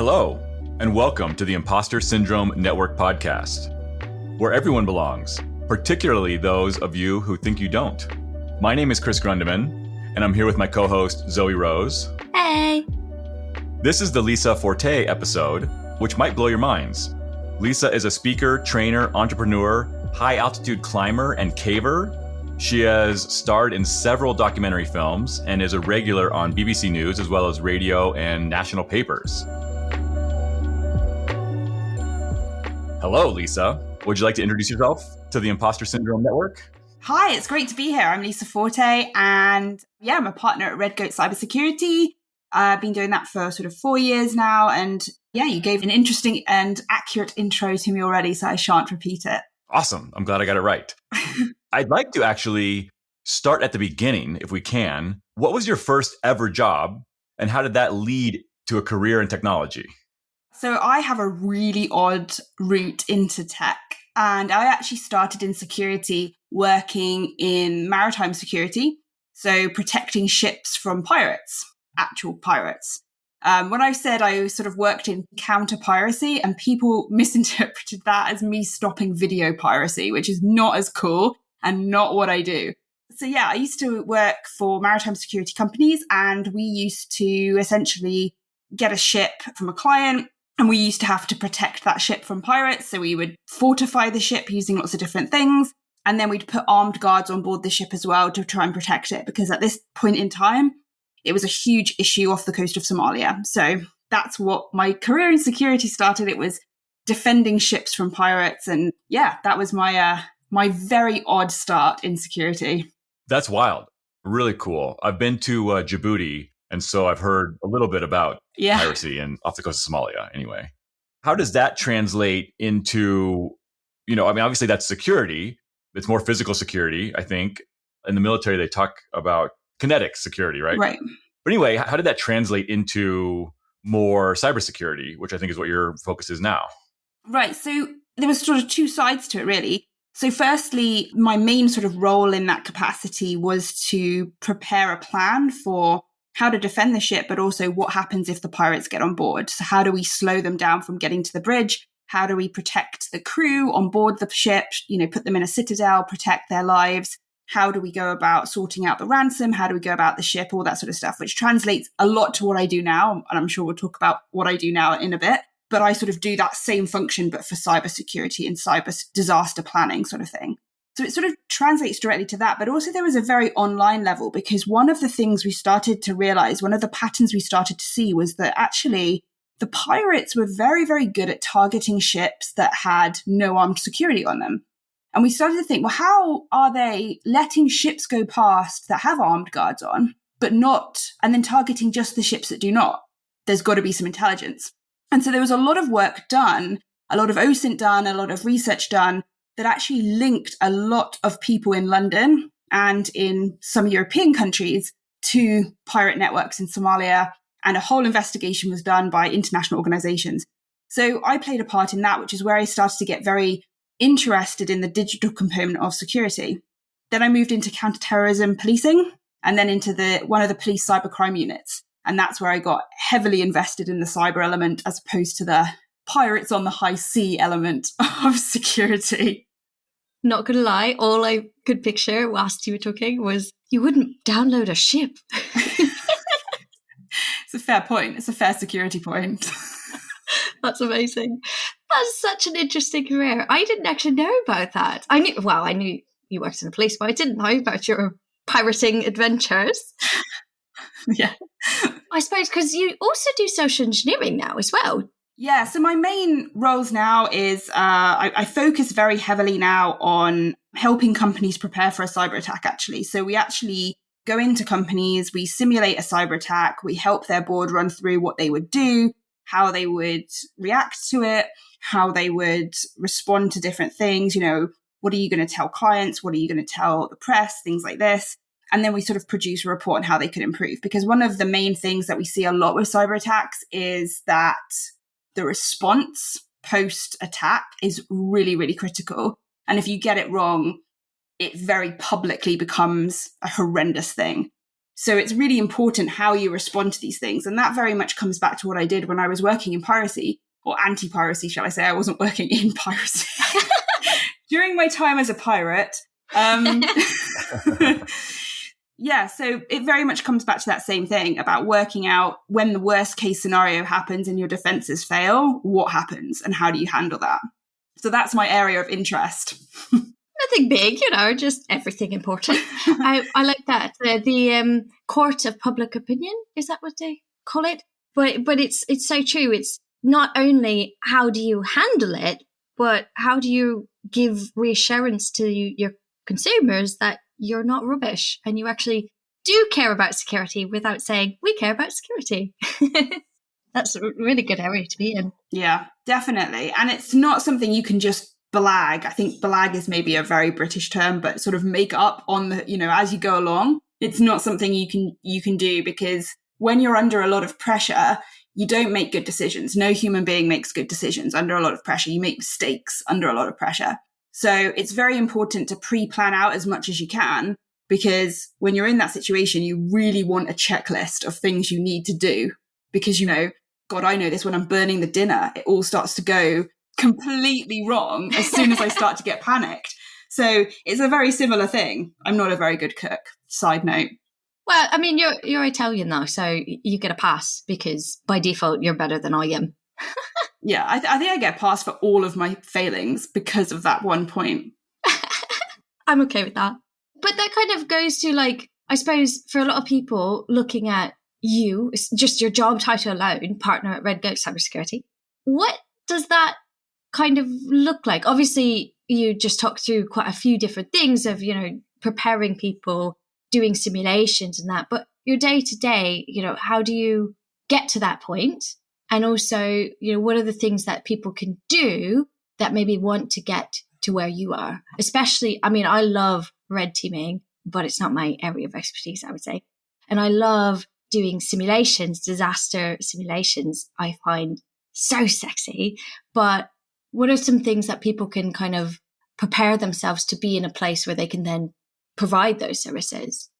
Hello, and welcome to the Imposter Syndrome Network Podcast, where everyone belongs, particularly those of you who think you don't. My name is Chris Grundeman, and I'm here with my co-host, Zoe Rose. Hey! This is the Lisa Forte episode, which might blow your minds. Lisa is a speaker, trainer, entrepreneur, high-altitude climber, and caver. She has starred in several documentary films and is a regular on BBC News as well as radio and national papers. Hello, Lisa. Would you like to introduce yourself to the Imposter Syndrome Network? Hi, it's great to be here. I'm Lisa Forte, and I'm a partner at Red Goat Cybersecurity. I've been doing that for sort of 4 years now, and you gave an interesting and accurate intro to me already, so I shan't repeat it. Awesome. I'm glad I got it right. I'd like to actually start at the beginning, if we can. What was your first ever job, and how did that lead to a career in technology? So I have a really odd route into tech, and I actually started in security, working in maritime security, so protecting ships from pirates, actual pirates. When I said I sort of worked in counter piracy, and people misinterpreted that as me stopping video piracy, which is not as cool and not what I do. So I used to work for maritime security companies, and we used to essentially get a ship from a client, and we used to have to protect that ship from pirates. So we would fortify the ship using lots of different things. And then we'd put armed guards on board the ship as well to try and protect it. Because at this point in time, it was a huge issue off the coast of Somalia. So that's what my career in security started. It was defending ships from pirates. And that was my very odd start in security. That's wild. Really cool. I've been to Djibouti. And so I've heard a little bit about piracy and off the coast of Somalia anyway. How does that translate into, obviously that's security. It's more physical security, I think. In the military, they talk about kinetic security, right? Right. But anyway, how did that translate into more cybersecurity, which I think is what your focus is now? Right. So there was sort of two sides to it, really. So firstly, my main sort of role in that capacity was to prepare a plan for how to defend the ship, but also what happens if the pirates get on board. So how do we slow them down from getting to the bridge? How do we protect the crew on board the ship, put them in a citadel, protect their lives? How do we go about sorting out the ransom? How do we go about the ship? All that sort of stuff, which translates a lot to what I do now. And I'm sure we'll talk about what I do now in a bit. But I sort of do that same function, but for cybersecurity and cyber disaster planning sort of thing. So it sort of translates directly to that. But also there was a very online level, because one of the things we started to realize, one of the patterns we started to see was that actually the pirates were very, very good at targeting ships that had no armed security on them. And we started to think, well, how are they letting ships go past that have armed guards on, but not, and then targeting just the ships that do not? There's got to be some intelligence. And so there was a lot of work done, a lot of OSINT done, a lot of research done, that actually linked a lot of people in London and in some European countries to pirate networks in Somalia. And a whole investigation was done by international organizations. So I played a part in that, which is where I started to get very interested in the digital component of security. Then I moved into counterterrorism policing, and then into one of the police cybercrime units. And that's where I got heavily invested in the cyber element as opposed to the pirates on the high sea element of security. Not gonna lie, all I could picture whilst you were talking was you wouldn't download a ship. It's a fair point. It's a fair security point. That's amazing. That's such an interesting career. I didn't actually know about that. I knew you worked in the police, but I didn't know about your pirating adventures. Yeah. I suppose because you also do social engineering now as well. Yeah, so my main roles now is I focus very heavily now on helping companies prepare for a cyber attack, actually. So we actually go into companies, we simulate a cyber attack, we help their board run through what they would do, how they would react to it, how they would respond to different things. What are you going to tell clients? What are you going to tell the press? Things like this. And then we sort of produce a report on how they could improve. Because one of the main things that we see a lot with cyber attacks is that the response post-attack is really, really critical. And if you get it wrong, it very publicly becomes a horrendous thing. So it's really important how you respond to these things. And that very much comes back to what I did when I was working in piracy, or anti-piracy, shall I say. I wasn't working in piracy. During my time as a pirate, yeah, so it very much comes back to that same thing about working out when the worst case scenario happens and your defenses fail, what happens and how do you handle that? So that's my area of interest. Nothing big, just everything important. I like that. The court of public opinion, is that what they call it? But it's so true. It's not only how do you handle it, but how do you give reassurance to your consumers that you're not rubbish and you actually do care about security without saying, we care about security. That's a really good area to be in. Yeah, definitely. And it's not something you can just blag. I think blag is maybe a very British term, but sort of make up on the, as you go along. It's not something you can do, because when you're under a lot of pressure, you don't make good decisions. No human being makes good decisions under a lot of pressure. You make mistakes under a lot of pressure. So it's very important to pre-plan out as much as you can, because when you're in that situation, you really want a checklist of things you need to do, because, God, I know this, when I'm burning the dinner, it all starts to go completely wrong as soon as I start to get panicked. So it's a very similar thing. I'm not a very good cook, side note. Well, I mean, you're Italian though, so you get a pass because by default you're better than I am. Yeah, I think I get a pass for all of my failings because of that one point. I'm okay with that. But that kind of goes to, like, I suppose for a lot of people looking at you, just your job title alone, partner at Red Goat Cybersecurity, what does that kind of look like? Obviously, you just talked through quite a few different things of, preparing people, doing simulations and that, but your day to day, how do you get to that point? And also, what are the things that people can do that maybe want to get to where you are? Especially, I mean, I love red teaming, but it's not my area of expertise, I would say. And I love doing simulations, disaster simulations, I find so sexy. But what are some things that people can kind of prepare themselves to be in a place where they can then provide those services?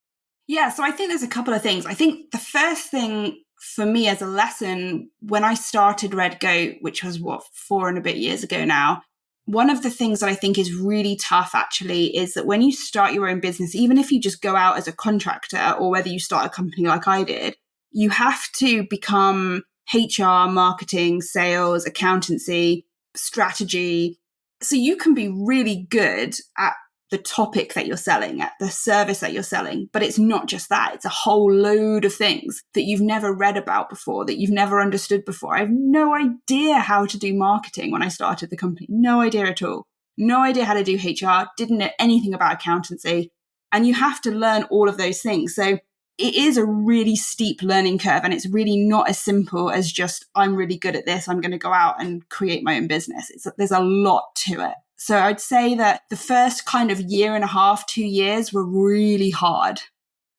Yeah, so I think there's a couple of things. I think the first thing for me as a lesson, when I started Red Goat, which was 4 and a bit years ago now, one of the things that I think is really tough actually is that when you start your own business, even if you just go out as a contractor or whether you start a company like I did, you have to become HR, marketing, sales, accountancy, strategy. So you can be really good at the topic that you're selling, at the service that you're selling. But it's not just that. It's a whole load of things that you've never read about before, that you've never understood before. I have no idea how to do marketing when I started the company. No idea at all. No idea how to do HR. Didn't know anything about accountancy. And you have to learn all of those things. So it is a really steep learning curve. And it's really not as simple as just, I'm really good at this, I'm going to go out and create my own business. There's a lot to it. So I'd say that the first kind of year and a half, 2 years were really hard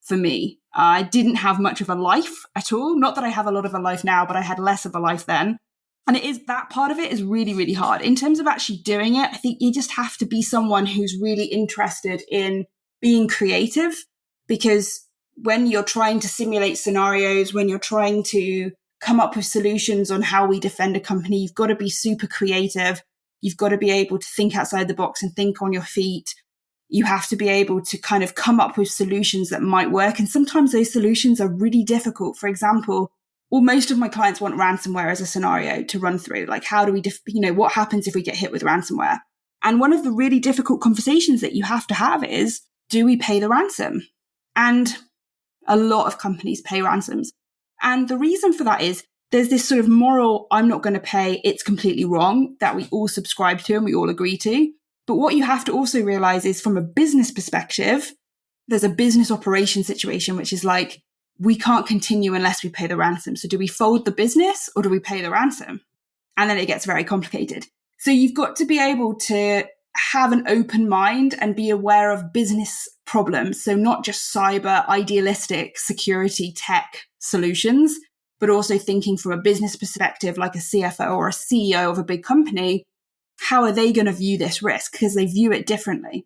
for me. I didn't have much of a life at all. Not that I have a lot of a life now, but I had less of a life then. And that part of it is really, really hard. In terms of actually doing it, I think you just have to be someone who's really interested in being creative, because when you're trying to simulate scenarios, when you're trying to come up with solutions on how we defend a company, you've got to be super creative. You've got to be able to think outside the box and think on your feet. You have to be able to kind of come up with solutions that might work. And sometimes those solutions are really difficult. For example, most of my clients want ransomware as a scenario to run through. Like, how do we, what happens if we get hit with ransomware? And one of the really difficult conversations that you have to have is, do we pay the ransom? And a lot of companies pay ransoms. And the reason for that is, there's this sort of moral, I'm not going to pay, it's completely wrong, that we all subscribe to and we all agree to. But what you have to also realize is, from a business perspective, there's a business operation situation, which is like, we can't continue unless we pay the ransom. So do we fold the business or do we pay the ransom? And then it gets very complicated. So you've got to be able to have an open mind and be aware of business problems. So not just cyber, idealistic security tech solutions, but also thinking from a business perspective, like a CFO or a CEO of a big company, how are they going to view this risk? Because they view it differently.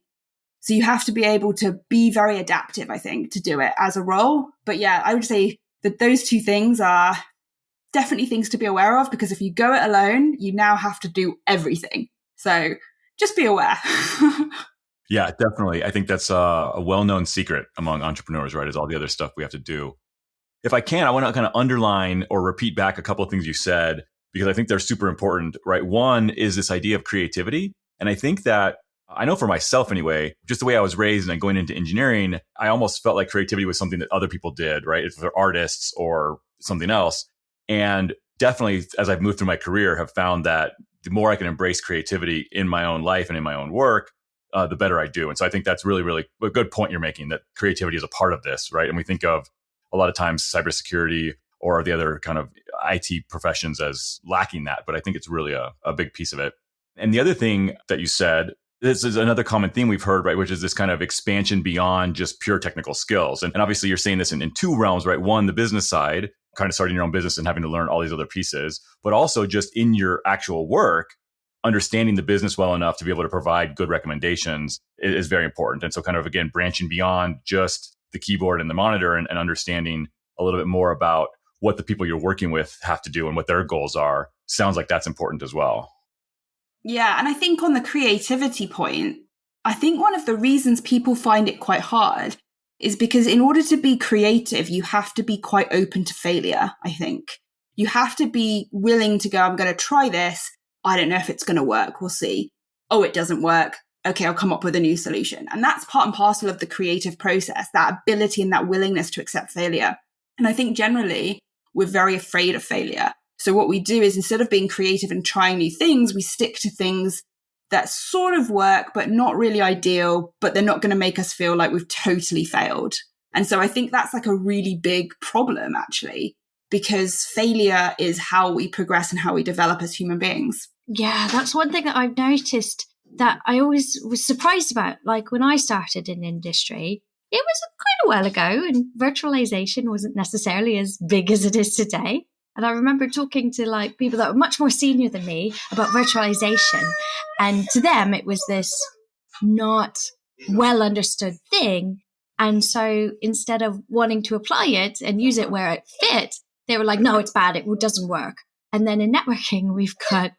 So you have to be able to be very adaptive, I think, to do it as a role. But yeah, I would say that those two things are definitely things to be aware of, because if you go it alone, you now have to do everything. So just be aware. Yeah, definitely. I think that's a well-known secret among entrepreneurs, right? Is all the other stuff we have to do. If I can, I want to kind of underline or repeat back a couple of things you said, because I think they're super important, right? One is this idea of creativity. And I think that, I know for myself anyway, just the way I was raised and going into engineering, I almost felt like creativity was something that other people did, right? If they're artists or something else. And definitely, as I've moved through my career, have found that the more I can embrace creativity in my own life and in my own work, the better I do. And so I think that's really, really a good point you're making, that creativity is a part of this, right? And we think of a lot of times cybersecurity or the other kind of IT professions as lacking that, but I think it's really a big piece of it. And the other thing that you said, this is another common theme we've heard, right? Which is this kind of expansion beyond just pure technical skills. And obviously you're saying this in two realms, right? One, the business side, kind of starting your own business and having to learn all these other pieces, but also just in your actual work, understanding the business well enough to be able to provide good recommendations is very important. And so kind of, again, branching beyond just the keyboard and the monitor and understanding a little bit more about what the people you're working with have to do and what their goals are. Sounds like that's important as well. Yeah. And I think on the creativity point, I think one of the reasons people find it quite hard is because in order to be creative, you have to be quite open to failure, I think. You have to be willing to go, I'm going to try this. I don't know if it's going to work. We'll see. Oh, it doesn't work. Okay, I'll come up with a new solution. And that's part and parcel of the creative process, that ability and that willingness to accept failure. And I think generally we're very afraid of failure. So what we do is, instead of being creative and trying new things, we stick to things that sort of work, but not really ideal, but they're not going to make us feel like we've totally failed. And so I think that's like a really big problem, actually, because failure is how we progress and how we develop as human beings. Yeah, that's one thing that I've noticed that I always was surprised about. Like when I started in industry, it was quite a while ago and virtualization wasn't necessarily as big as it is today. And I remember talking to like people that were much more senior than me about virtualization. And to them, it was this not well understood thing. And so instead of wanting to apply it and use it where it fit, they were like, no, it's bad. It doesn't work. And then in networking, we've got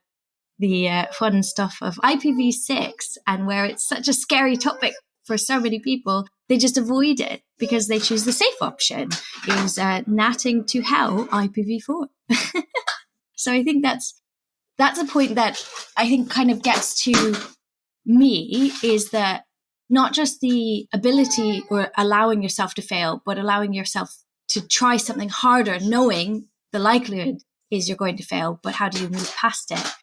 the fun stuff of IPv6, and where it's such a scary topic for so many people, they just avoid it because they choose the safe option, is natting to hell IPv4. So I think that's a point that I think kind of gets to me, is that not just the ability or allowing yourself to fail, but allowing yourself to try something harder, knowing the likelihood is you're going to fail, but how do you move past it?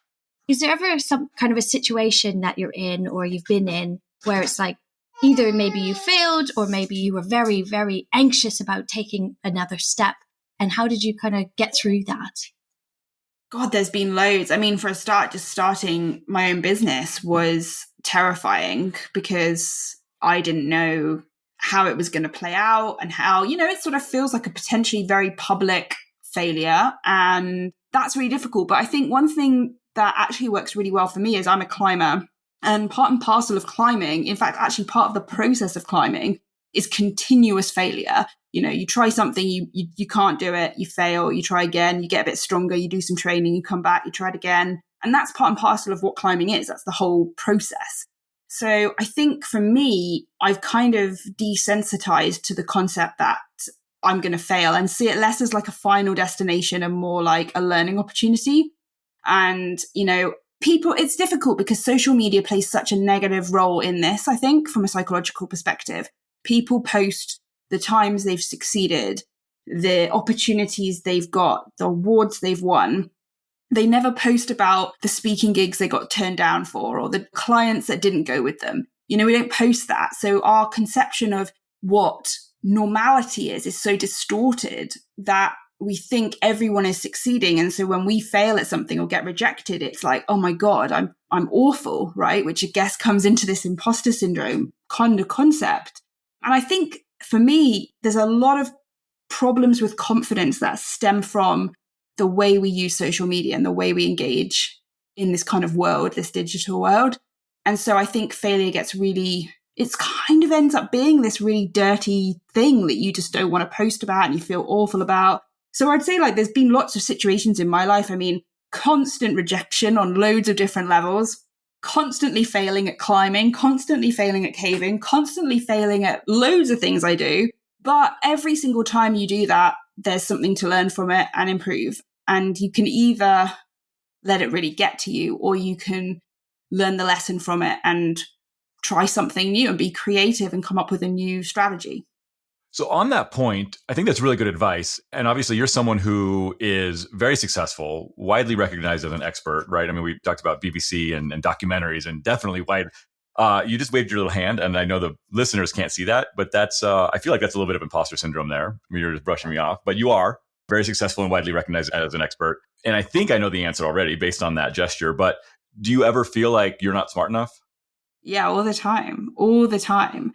Is there ever some kind of a situation that you're in or you've been in where it's like either maybe you failed or maybe you were very, very anxious about taking another step? And how did you kind of get through that? God, there's been loads. I mean, for a start, just starting my own business was terrifying because I didn't know how it was going to play out and how, it sort of feels like a potentially very public failure. And that's really difficult. But I think one thing that actually works really well for me is I'm a climber, and part and parcel of climbing, in fact, actually part of the process of climbing, is continuous failure. You try something, you can't do it, you fail, you try again, you get a bit stronger, you do some training, you come back, you try it again. And that's part and parcel of what climbing is. That's the whole process. So I think for me, I've kind of desensitized to the concept that I'm going to fail and see it less as like a final destination and more like a learning opportunity. And, people, it's difficult because social media plays such a negative role in this, I think, from a psychological perspective. People post the times they've succeeded, the opportunities they've got, the awards they've won. They never post about the speaking gigs they got turned down for or the clients that didn't go with them. We don't post that. So our conception of what normality is so distorted that we think everyone is succeeding. And so when we fail at something or get rejected, it's like, oh my God, I'm awful, right? Which I guess comes into this imposter syndrome kind of concept. And I think for me, there's a lot of problems with confidence that stem from the way we use social media and the way we engage in this kind of world, this digital world. And so I think failure gets really it's kind of ends up being this really dirty thing that you just don't want to post about and you feel awful about. So I'd say like there's been lots of situations in my life. I mean, constant rejection on loads of different levels, constantly failing at climbing, constantly failing at caving, constantly failing at loads of things I do. But every single time you do that, there's something to learn from it and improve. And you can either let it really get to you, or you can learn the lesson from it and try something new and be creative and come up with a new strategy. So on that point, I think that's really good advice. And obviously you're someone who is very successful, widely recognized as an expert, right? I mean, we talked about BBC and documentaries, and definitely wide. You just waved your little hand, and I know the listeners can't see that, but that's, I feel like that's a little bit of imposter syndrome there. I mean, you're just brushing me off, but you are very successful and widely recognized as an expert. And I think I know the answer already based on that gesture, but do you ever feel like you're not smart enough? Yeah, all the time. All the time.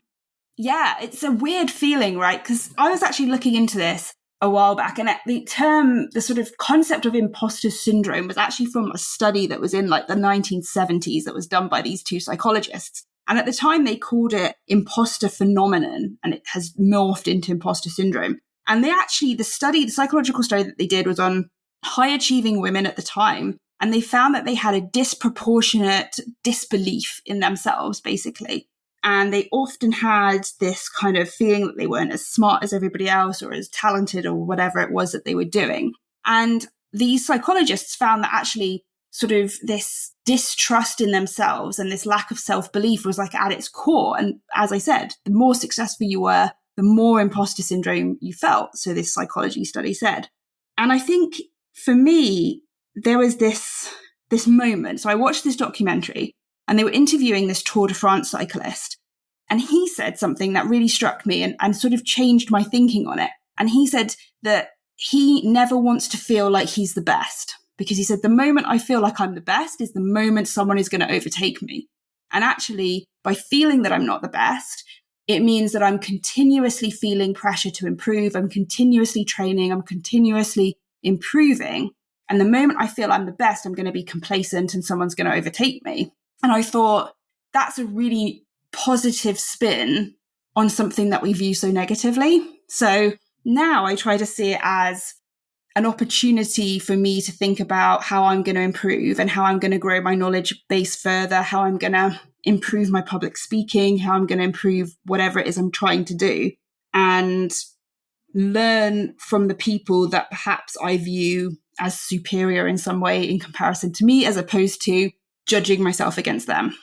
Yeah, it's a weird feeling, right? Because I was actually looking into this a while back, and the sort of concept of imposter syndrome was actually from a study that was in like the 1970s that was done by these two psychologists. And at the time they called it imposter phenomenon, and it has morphed into imposter syndrome. And the psychological study that they did was on high achieving women at the time. And they found that they had a disproportionate disbelief in themselves, basically. And they often had this kind of feeling that they weren't as smart as everybody else or as talented or whatever it was that they were doing. And these psychologists found that actually sort of this distrust in themselves and this lack of self-belief was like at its core. And as I said, the more successful you were, the more imposter syndrome you felt. So this psychology study said. And I think for me, there was this moment. So I watched this documentary and they were interviewing this Tour de France cyclist. And he said something that really struck me and sort of changed my thinking on it. And he said that he never wants to feel like he's the best, because he said, the moment I feel like I'm the best is the moment someone is going to overtake me. And actually, by feeling that I'm not the best, it means that I'm continuously feeling pressure to improve. I'm continuously training. I'm continuously improving. And the moment I feel I'm the best, I'm going to be complacent and someone's going to overtake me. And I thought that's a really positive spin on something that we view so negatively. So now I try to see it as an opportunity for me to think about how I'm going to improve and how I'm going to grow my knowledge base further, how I'm going to improve my public speaking, how I'm going to improve whatever it is I'm trying to do, and learn from the people that perhaps I view as superior in some way in comparison to me, as opposed to judging myself against them.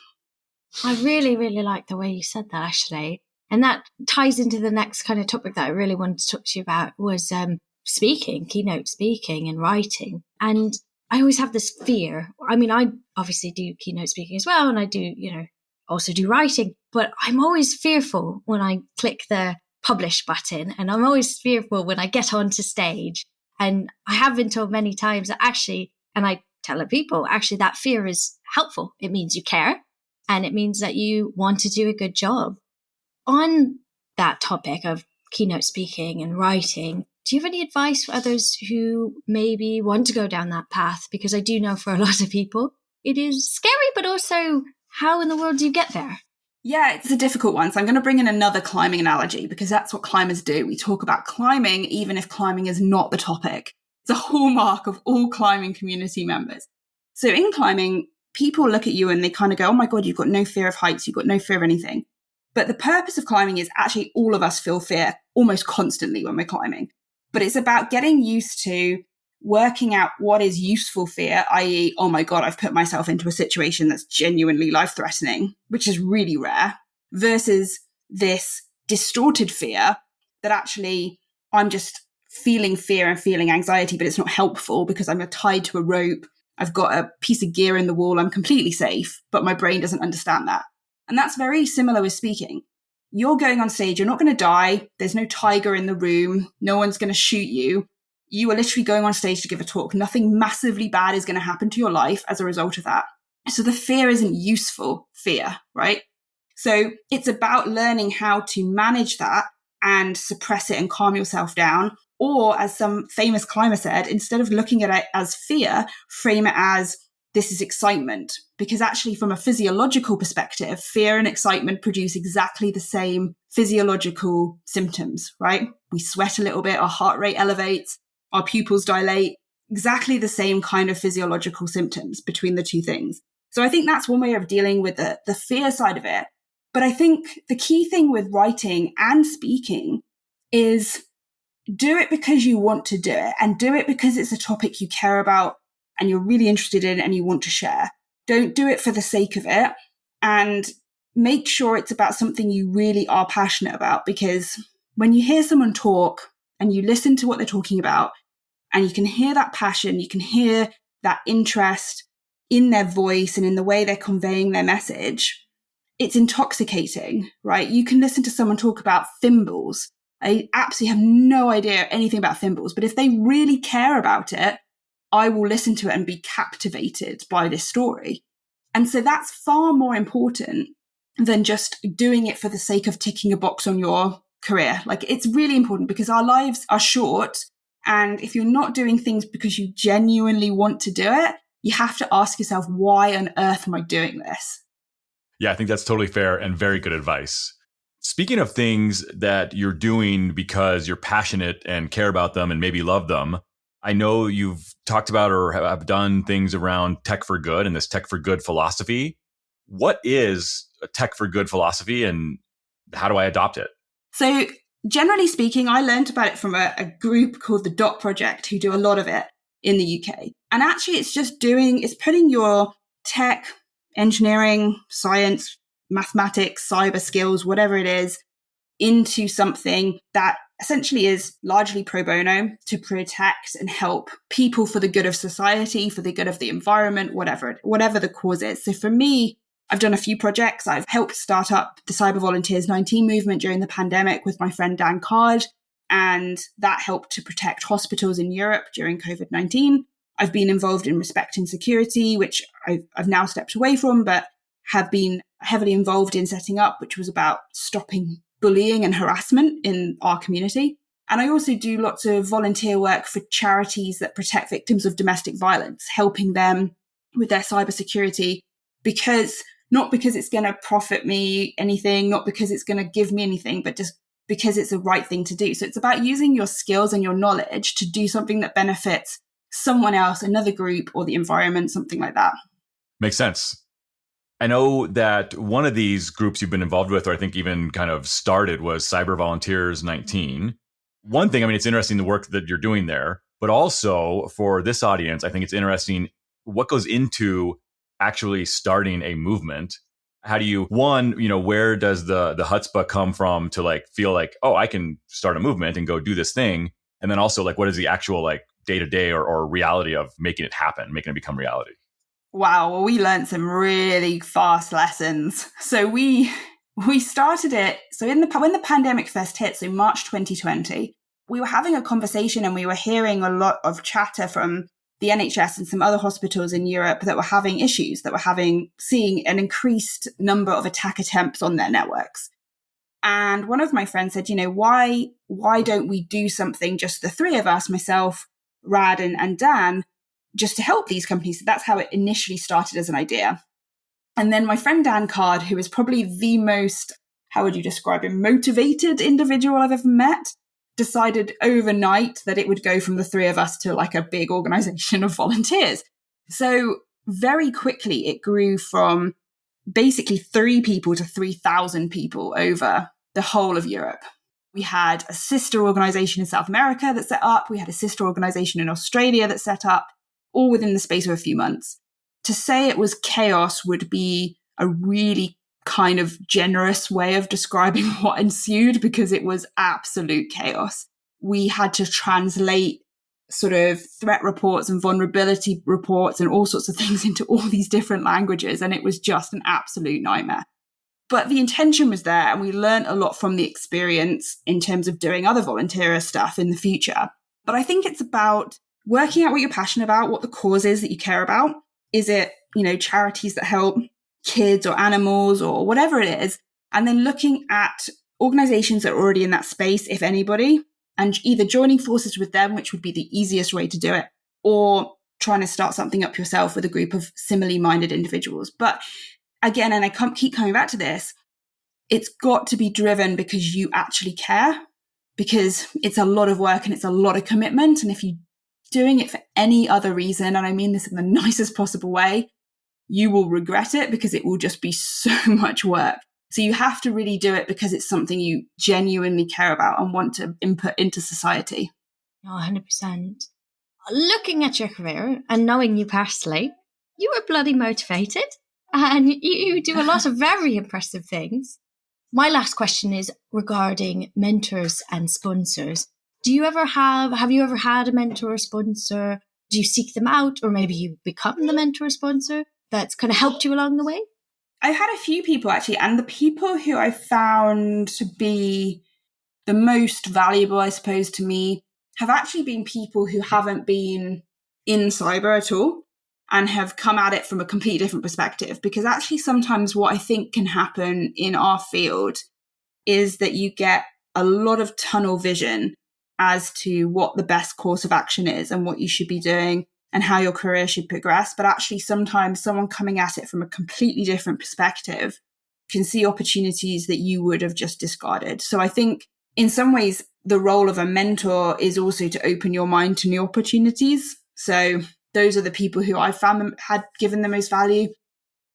I really, really like the way you said that, actually. And that ties into the next kind of topic that I really wanted to talk to you about was speaking, keynote speaking and writing. And I always have this fear. I mean, I obviously do keynote speaking as well, and I do, also do writing, but I'm always fearful when I click the publish button, and I'm always fearful when I get onto stage. And I have been told many times that actually, and I tell people, actually that fear is helpful. It means you care, and it means that you want to do a good job. On that topic of keynote speaking and writing, do you have any advice for others who maybe want to go down that path? Because I do know for a lot of people, it is scary, but also how in the world do you get there? Yeah, it's a difficult one. So I'm going to bring in another climbing analogy, because that's what climbers do. We talk about climbing, even if climbing is not the topic. It's a hallmark of all climbing community members. So in climbing, people look at you and they kind of go, oh my God, you've got no fear of heights. You've got no fear of anything. But the purpose of climbing is actually all of us feel fear almost constantly when we're climbing. But it's about getting used to working out what is useful fear, i.e., oh my God, I've put myself into a situation that's genuinely life-threatening, which is really rare, versus this distorted fear that actually I'm just feeling fear and feeling anxiety, but it's not helpful because I'm tied to a rope. I've got a piece of gear in the wall. I'm completely safe, but my brain doesn't understand that. And that's very similar with speaking. You're going on stage. You're not going to die. There's no tiger in the room. No one's going to shoot you. You are literally going on stage to give a talk. Nothing massively bad is going to happen to your life as a result of that. So the fear isn't useful fear, right? So it's about learning how to manage that and suppress it and calm yourself down. Or as some famous climber said, instead of looking at it as fear, frame it as this is excitement. Because actually, from a physiological perspective, fear and excitement produce exactly the same physiological symptoms, right? We sweat a little bit, our heart rate elevates, our pupils dilate, exactly the same kind of physiological symptoms between the two things. So I think that's one way of dealing with the fear side of it. But I think the key thing with writing and speaking is do it because you want to do it, and do it because it's a topic you care about and you're really interested in and you want to share. Don't do it for the sake of it, and make sure it's about something you really are passionate about. Because when you hear someone talk and you listen to what they're talking about and you can hear that passion, you can hear that interest in their voice and in the way they're conveying their message, it's intoxicating, right? You can listen to someone talk about thimbles. I absolutely have no idea anything about thimbles, but if they really care about it, I will listen to it and be captivated by this story. And so that's far more important than just doing it for the sake of ticking a box on your career. Like, it's really important because our lives are short. And if you're not doing things because you genuinely want to do it, you have to ask yourself, why on earth am I doing this? Yeah, I think that's totally fair and very good advice. Speaking of things that you're doing because you're passionate and care about them and maybe love them, I know you've talked about or have done things around tech for good and this tech for good philosophy. What is a tech for good philosophy and how do I adopt it? So generally speaking, I learned about it from a group called the DOT Project, who do a lot of it in the UK. And actually it's putting your tech, engineering, science, mathematics, cyber skills, whatever it is, into something that essentially is largely pro bono to protect and help people for the good of society, for the good of the environment, whatever the cause is. So for me, I've done a few projects. I've helped start up the Cyber Volunteers 19 movement during the pandemic with my friend Dan Card, and that helped to protect hospitals in Europe during COVID-19. I've been involved in respect and security, which I've now stepped away from, but have been heavily involved in setting up, which was about stopping bullying and harassment in our community. And I also do lots of volunteer work for charities that protect victims of domestic violence, helping them with their cybersecurity, not because it's going to profit me anything, not because it's going to give me anything, but just because it's the right thing to do. So it's about using your skills and your knowledge to do something that benefits someone else, another group, or the environment, something like that. Makes sense. I know that one of these groups you've been involved with, or I think even kind of started, was Cyber Volunteers 19. One thing, I mean, it's interesting the work that you're doing there, but also for this audience, I think it's interesting what goes into actually starting a movement. How do you, where does the chutzpah come from to like feel like, oh, I can start a movement and go do this thing? And then also like, what is the actual like day-to-day or reality of making it happen, making it become reality? Wow, well, we learned some really fast lessons. So we started it. So when the pandemic first hit, so March 2020, we were having a conversation and we were hearing a lot of chatter from the NHS and some other hospitals in Europe that were having issues, seeing an increased number of attack attempts on their networks. And one of my friends said, why don't we do something, just the three of us, myself, Rad and Dan, just to help these companies. So that's how it initially started as an idea. And then my friend Dan Card, who is probably the most, how would you describe him, motivated individual I've ever met, decided overnight that it would go from the three of us to like a big organization of volunteers. So very quickly it grew from basically 3 people to 3,000 people over the whole of Europe. We had a sister organization in South America that set up. We had a sister organization in Australia that set up, all within the space of a few months. To say it was chaos would be a really kind of generous way of describing what ensued, because it was absolute chaos. We had to translate sort of threat reports and vulnerability reports and all sorts of things into all these different languages, and it was just an absolute nightmare. But the intention was there, and we learned a lot from the experience in terms of doing other volunteer stuff in the future. But I think it's about working out what you're passionate about, what the cause is that you care about. Is it, charities that help kids or animals or whatever it is? And then looking at organizations that are already in that space, if anybody, and either joining forces with them, which would be the easiest way to do it, or trying to start something up yourself with a group of similarly minded individuals. But again, and I keep coming back to this, it's got to be driven because you actually care, because it's a lot of work and it's a lot of commitment. And if you're doing it for any other reason, and I mean this in the nicest possible way, you will regret it because it will just be so much work. So you have to really do it because it's something you genuinely care about and want to input into society. Oh, 100%. Looking at your career and knowing you personally, you were bloody motivated and you do a lot of very impressive things. My last question is regarding mentors and sponsors. Have you ever had a mentor or sponsor? Do you seek them out, or maybe you become the mentor or sponsor that's kind of helped you along the way? I've had a few people actually, and the people who I found to be the most valuable, I suppose, to me have actually been people who haven't been in cyber at all and have come at it from a completely different perspective. Because actually sometimes what I think can happen in our field is that you get a lot of tunnel vision as to what the best course of action is and what you should be doing and how your career should progress. But actually sometimes someone coming at it from a completely different perspective can see opportunities that you would have just discarded. So I think in some ways, the role of a mentor is also to open your mind to new opportunities. So those are the people who I found had given the most value.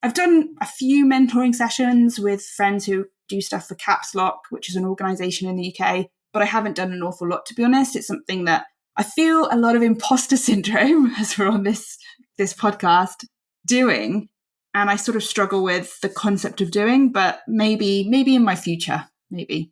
I've done a few mentoring sessions with friends who do stuff for Caps Lock, which is an organization in the UK, but I haven't done an awful lot, to be honest. It's something that I feel a lot of imposter syndrome, as we're on this podcast, doing. And I sort of struggle with the concept of doing, but maybe in my future, maybe.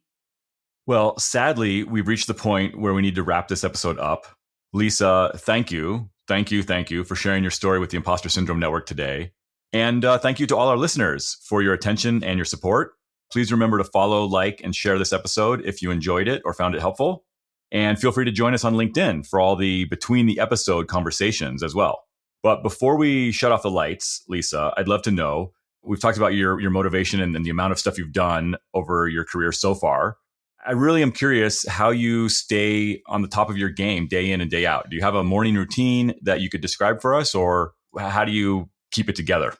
Well, sadly, we've reached the point where we need to wrap this episode up. Lisa, thank you for sharing your story with the Imposter Syndrome Network today. And thank you to all our listeners for your attention and your support. Please remember to follow, like, and share this episode if you enjoyed it or found it helpful. And feel free to join us on LinkedIn for all the between the episode conversations as well. But before we shut off the lights, Lisa, I'd love to know, we've talked about your motivation and the amount of stuff you've done over your career so far. I really am curious how you stay on the top of your game day in and day out. Do you have a morning routine that you could describe for us, or how do you keep it together?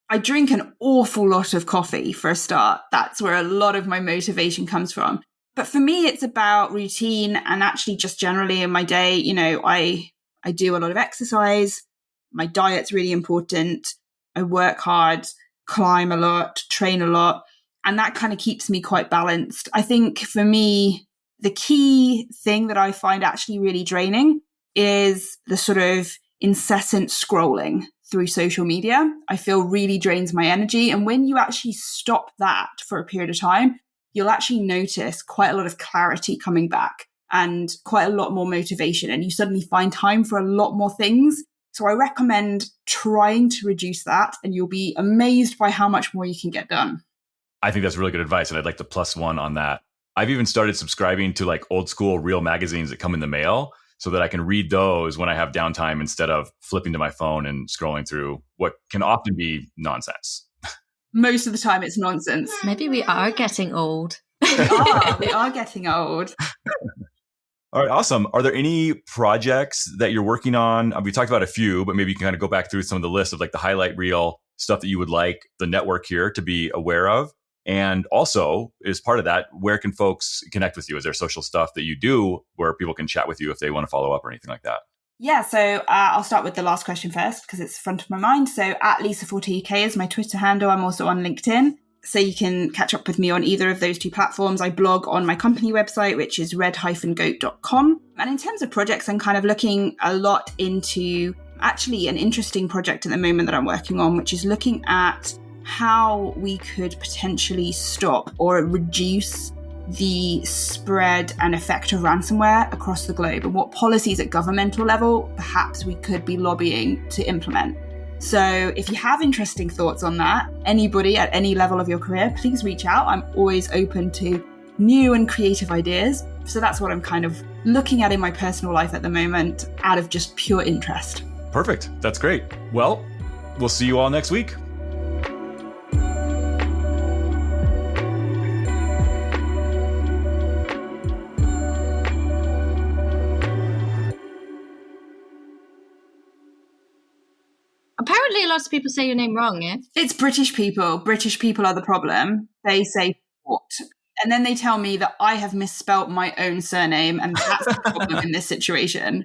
I drink an awful lot of coffee for a start. That's where a lot of my motivation comes from. But for me, it's about routine and actually just generally in my day, I do a lot of exercise. My diet's really important. I work hard, climb a lot, train a lot. And that kind of keeps me quite balanced. I think for me, the key thing that I find actually really draining is the sort of incessant scrolling through social media. I feel really drains my energy. And when you actually stop that for a period of time, you'll actually notice quite a lot of clarity coming back and quite a lot more motivation. And you suddenly find time for a lot more things. So I recommend trying to reduce that, and you'll be amazed by how much more you can get done. I think that's really good advice, and I'd like to +1 on that. I've even started subscribing to like old school real magazines that come in the mail so that I can read those when I have downtime instead of flipping to my phone and scrolling through what can often be nonsense. Most of the time it's nonsense. Maybe we are getting old. We are getting old. All right, awesome. Are there any projects that you're working on? We talked about a few, but maybe you can kind of go back through some of the list of like the highlight reel stuff that you would like the network here to be aware of. And also, as part of that, where can folks connect with you? Is there social stuff that you do where people can chat with you if they want to follow up or anything like that? Yeah, so I'll start with the last question first because it's front of my mind. So at Lisa Forte UK is my Twitter handle. I'm also on LinkedIn. So you can catch up with me on either of those two platforms. I blog on my company website, which is red-goat.com. And in terms of projects, I'm kind of looking a lot into actually an interesting project at the moment that I'm working on, which is looking at how we could potentially stop or reduce the spread and effect of ransomware across the globe and what policies at governmental level perhaps we could be lobbying to implement. So if you have interesting thoughts on that, anybody at any level of your career, please reach out. I'm always open to new and creative ideas. So that's what I'm kind of looking at in my personal life at the moment out of just pure interest. Perfect. That's great. Well, we'll see you all next week. Apparently lots of people say your name wrong, yeah? It's British people. British people are the problem. They say Forte. And then they tell me that I have misspelt my own surname, and that's the problem in this situation.